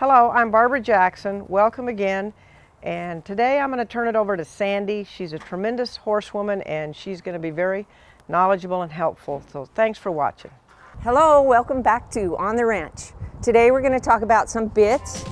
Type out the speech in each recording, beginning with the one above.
Hello, I'm Barbara Jackson. Welcome again. And today I'm going to turn it over to Sandy. She's a tremendous horsewoman and she's going to be very knowledgeable and helpful. So thanks for watching. Hello, welcome back to On the Ranch. Today we're going to talk about some bits.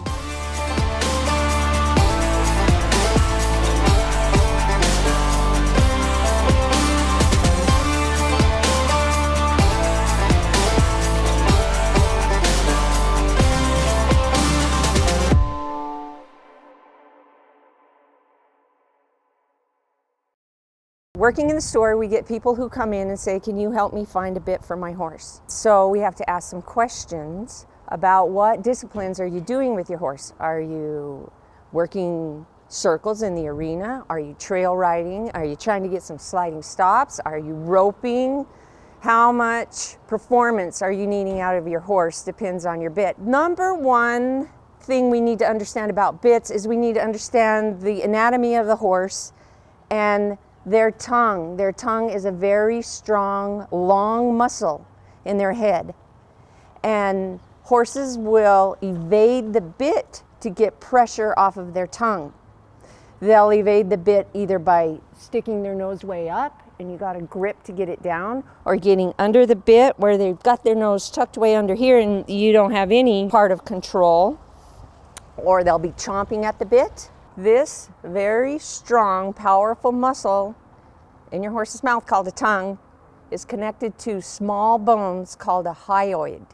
Working in the store, we get people who come in and say, can you help me find a bit for my horse? So we have to ask some questions about what disciplines are you doing with your horse? Are you working circles in the arena? Are you trail riding? Are you trying to get some sliding stops? Are you roping? How much performance are you needing out of your horse depends on your bit. Number one thing we need to understand about bits is we need to understand the anatomy of the horse and their tongue. Their tongue is a very strong, long muscle in their head. And horses will evade the bit to get pressure off of their tongue. They'll evade the bit either by sticking their nose way up, and you got a grip to get it down, or getting under the bit where they've got their nose tucked way under here and you don't have any part of control, or they'll be chomping at the bit. This very strong, powerful muscle in your horse's mouth called a tongue is connected to small bones called a hyoid.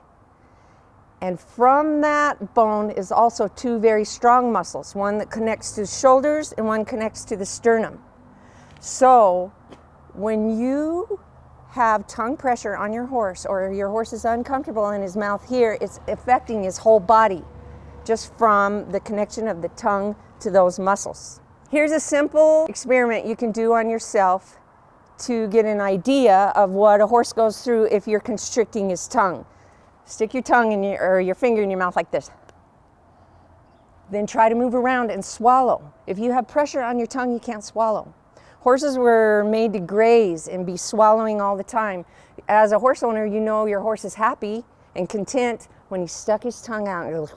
And from that bone is also two very strong muscles, one that connects to the shoulders and one connects to the sternum. So when you have tongue pressure on your horse, or your horse is uncomfortable in his mouth here, it's affecting his whole body just from the connection of the tongue to those muscles. Here's a simple experiment you can do on yourself to get an idea of what a horse goes through if you're constricting his tongue. Stick your tongue in or your finger in your mouth like this. Then try to move around and swallow. If you have pressure on your tongue, you can't swallow. Horses were made to graze and be swallowing all the time. As a horse owner, you know your horse is happy and content when he stuck his tongue out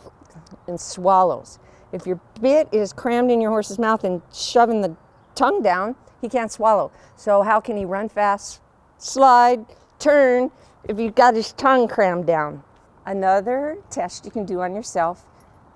and swallows. If your bit is crammed in your horse's mouth and shoving the tongue down, he can't swallow. So how can he run fast, slide, turn if you've got his tongue crammed down? Another test you can do on yourself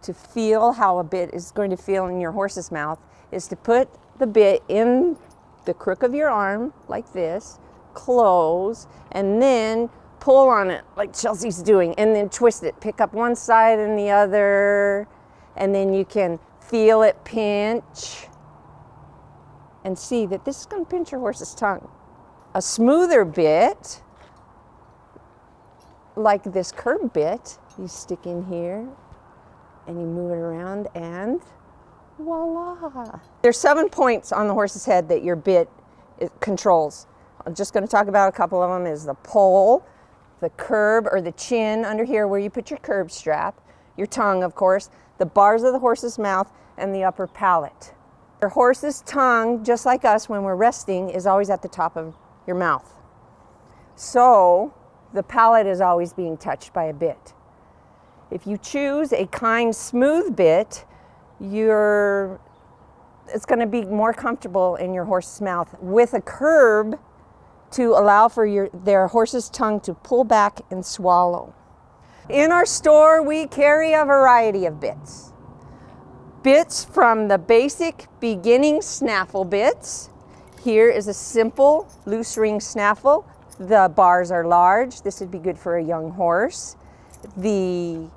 to feel how a bit is going to feel in your horse's mouth is to put the bit in the crook of your arm like this, close, and then pull on it like Chelsea's doing, and then twist it. Pick up one side and the other, and then you can feel it pinch and see that this is going to pinch your horse's tongue. A smoother bit, like this curb bit, you stick in here and you move it around and voila. There's 7 points on the horse's head that your bit controls. I'm just going to talk about a couple of them. Is the pole, the curb or the chin under here where you put your curb strap, your tongue of course, the bars of the horse's mouth, and the upper palate. Your horse's tongue, just like us when we're resting, is always at the top of your mouth. So the palate is always being touched by a bit. If you choose a kind, smooth bit, it's going to be more comfortable in your horse's mouth with a curb to allow for their horse's tongue to pull back and swallow. In our store, we carry a variety of bits. Bits from the basic beginning snaffle bits. Here is a simple loose ring snaffle. The bars are large. This would be good for a young horse. The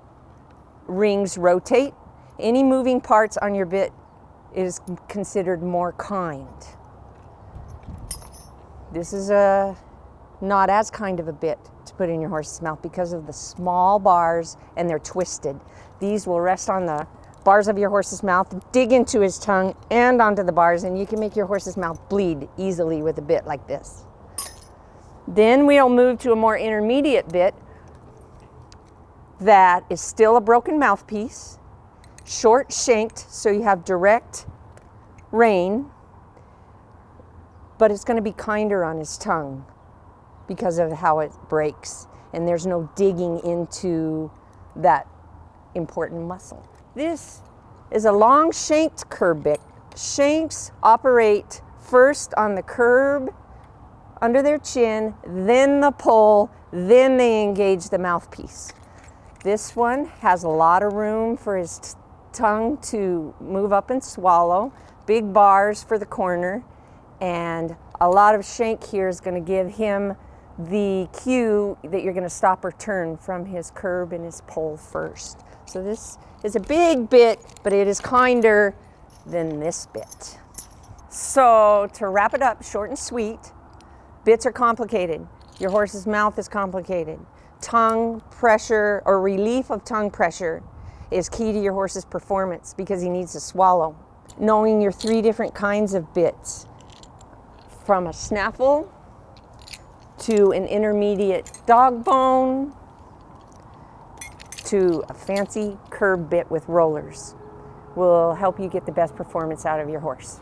rings rotate. Any moving parts on your bit is considered more kind. This is not as kind of a bit to put in your horse's mouth because of the small bars and they're twisted. These will rest on the bars of your horse's mouth, dig into his tongue and onto the bars, and you can make your horse's mouth bleed easily with a bit like this. Then we'll move to a more intermediate bit that is still a broken mouthpiece, short shanked so you have direct rein, but it's going to be kinder on his tongue because of how it breaks, and there's no digging into that important muscle. This is a long shanked curb bit. Shanks operate first on the curb under their chin, then the pole, then they engage the mouthpiece. This one has a lot of room for his tongue to move up and swallow, big bars for the corner, and a lot of shank here is going to give him the cue that you're going to stop or turn from his curb and his pole first. So this is a big bit, but it is kinder than this bit. So to wrap it up short and sweet, bits are complicated. Your horse's mouth is complicated. Tongue pressure or relief of tongue pressure is key to your horse's performance because he needs to swallow. Knowing your 3 different kinds of bits, from a snaffle to an intermediate dog bone to a fancy curb bit with rollers, will help you get the best performance out of your horse.